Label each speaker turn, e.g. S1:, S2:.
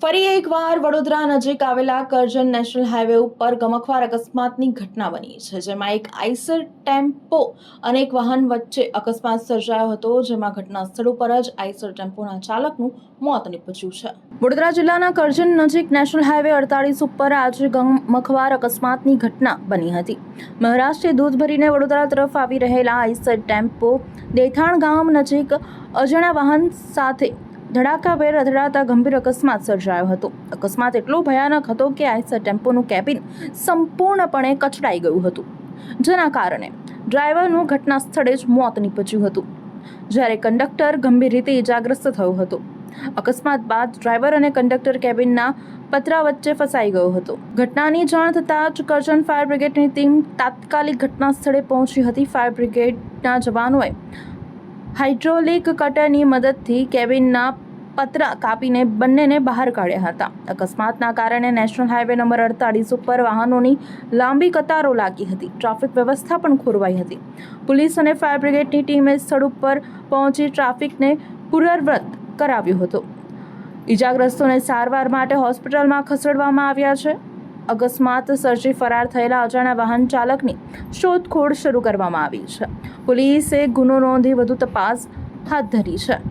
S1: ફરી એકવાર વડોદરા નજીક આવેલા કરજણ નેશનલ હાઈવે ઉપર ગમખ્વાર અકસ્માતની ઘટના બની છે, જેમાં એક આઈસર ટેમ્પો અને એક વાહન વચ્ચે અકસ્માત સર્જાયો હતો, જેમાં ઘટના સ્થળ ઉપર જ આઈસર ટેમ્પોના ચાલકનું મોત નીપજ્યું છે। વડોદરા જિલ્લાના કરજણ નજીક નેશનલ હાઈવે 48 ઉપર આજે ગમખ્વાર અકસ્માતની ઘટના બની હતી। મહારાષ્ટ્રથી દૂધ ભરીને વડોદરા તરફ આવી રહેલા આઈસર ટેમ્પો દેથાણ ગામ નજીક અજાણ્યા વાહન સાથે ધડાકાભેર અથડાતા ગંભીર અકસ્માત સર્જાયો હતો। અકસ્માત એટલો ભયાનક હતો કે આઈસર ટેમ્પોનું કેબિન સંપૂર્ણપણે કચડાઈ ગયું હતું, જેના કારણે ડ્રાઈવરનું ઘટના સ્થળે જ મોત નીપજ્યું હતું, જ્યારે કંડક્ટર ગંભીર રીતે ઇજાગ્રસ્ત થયો હતો। અકસ્માત બાદ ડ્રાઈવર અને કંડક્ટર કેબિનના પતરા વચ્ચે ફસાઈ ગયો હતો। ઘટનાની જાણ થતાં જ કરજણ ફાયર બ્રિગેડની ટીમ તાત્કાલિક ઘટના સ્થળે પહોંચી હતી। ફાયર બ્રિગેડના જવાનોએ હાઇડ્રોલિક કટરની મદદથી કેબિનના પતરા કાપીને બંનેને બહાર કાઢ્યા હતા। અકસ્માતના કારણે નેશનલ હાઈવે નંબર 48 ઉપર વાહનોની લાંબી કતારો લાગી હતી। ટ્રાફિક વ્યવસ્થા પણ ખોરવાઈ હતી। પોલીસ અને ફાયર બ્રિગેડની ટીમે સ્થળ ઉપર પહોંચી ટ્રાફિકને પૂર્વવત કરાવ્યો હતો। ઇજાગ્રસ્તોને સારવાર માટે હોસ્પિટલમાં ખસેડવામાં આવ્યા છે। અકસ્માત સર્જી ફરાર થયેલા અજાણ્યા વાહન ચાલકની શોધખોળ શરૂ કરવામાં આવી છે। પોલીસે ગુનો નોંધી વધુ તપાસ હાથ ધરી છે।